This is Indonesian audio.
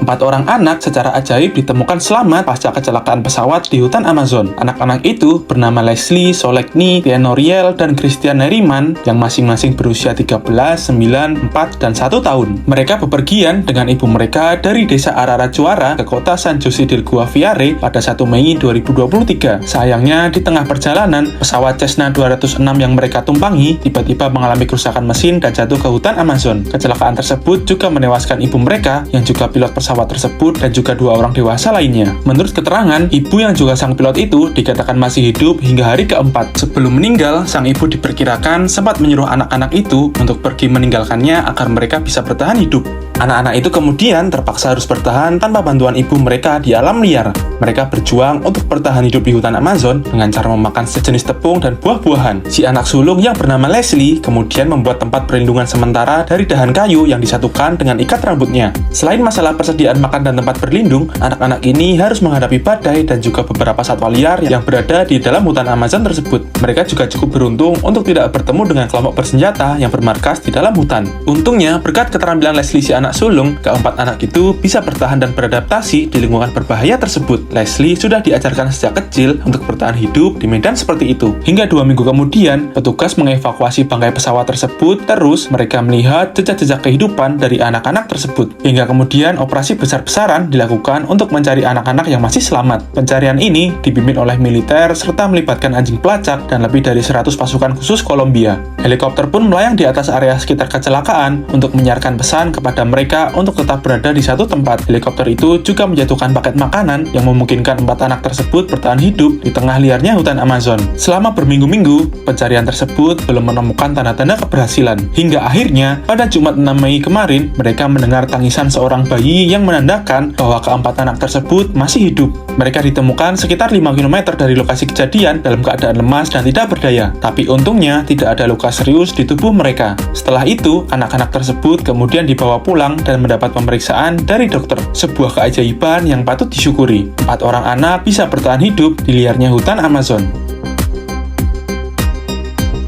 Keempat orang anak secara ajaib ditemukan selamat pasca kecelakaan pesawat di hutan Amazon. Anak-anak itu bernama Leslie, Solegny, Theonoriel, dan Christian Neriman yang masing-masing berusia 13, 9, 4, dan 1 tahun. Mereka bepergian dengan ibu mereka dari desa Ararachuara ke kota San Jose del Guaviare pada 1 Mei 2023. Sayangnya, di tengah perjalanan, pesawat Cessna 206 yang mereka tumpangi tiba-tiba mengalami kerusakan mesin dan jatuh ke hutan Amazon. Kecelakaan tersebut juga menewaskan ibu mereka yang juga pilot pesawat tersebut dan juga 2 orang dewasa lainnya. Menurut keterangan, ibu yang juga sang pilot itu dikatakan masih hidup hingga hari keempat. Sebelum meninggal, sang ibu diperkirakan sempat menyuruh anak-anak itu untuk pergi meninggalkannya agar mereka bisa bertahan hidup. Anak-anak itu kemudian terpaksa harus bertahan tanpa bantuan ibu mereka di alam liar. Mereka berjuang untuk bertahan hidup di hutan Amazon dengan cara memakan sejenis tepung dan buah-buahan. Si anak sulung yang bernama Leslie kemudian membuat tempat perlindungan sementara dari dahan kayu yang disatukan dengan ikat rambutnya. Selain masalah persediaan makan dan tempat berlindung, anak-anak ini harus menghadapi badai dan juga beberapa satwa liar yang berada di dalam hutan Amazon tersebut. Mereka juga cukup beruntung untuk tidak bertemu dengan kelompok bersenjata yang bermarkas di dalam hutan. Untungnya, berkat keterampilan Leslie si anak sulung, keempat anak itu bisa bertahan dan beradaptasi di lingkungan berbahaya tersebut. Leslie sudah diajarkan sejak kecil untuk bertahan hidup di medan seperti itu. Hingga 2 minggu kemudian, petugas mengevakuasi bangkai pesawat tersebut, terus mereka melihat jejak-jejak kehidupan dari anak-anak tersebut. Hingga kemudian operasi besar-besaran dilakukan untuk mencari anak-anak yang masih selamat. Pencarian ini dipimpin oleh militer serta melibatkan anjing pelacak dan lebih dari 100 pasukan khusus Kolombia. Helikopter pun melayang di atas area sekitar kecelakaan untuk menyiarkan pesan kepada mereka untuk tetap berada di satu tempat. Helikopter itu juga menjatuhkan paket makanan yang memungkinkan 4 anak tersebut bertahan hidup di tengah liarnya hutan Amazon. Selama berminggu-minggu, pencarian tersebut belum menemukan tanda-tanda keberhasilan. Hingga akhirnya, pada Jumat 6 Mei kemarin, mereka mendengar tangisan seorang bayi yang menandakan bahwa keempat anak tersebut masih hidup. Mereka ditemukan sekitar 5 km dari lokasi kejadian dalam keadaan lemas dan tidak berdaya. Tapi untungnya, tidak ada luka serius di tubuh mereka. Setelah itu, anak-anak tersebut kemudian dibawa pulang dan mendapat pemeriksaan dari dokter. Sebuah keajaiban yang patut disyukuri. 4 orang anak bisa bertahan hidup di liarnya hutan Amazon.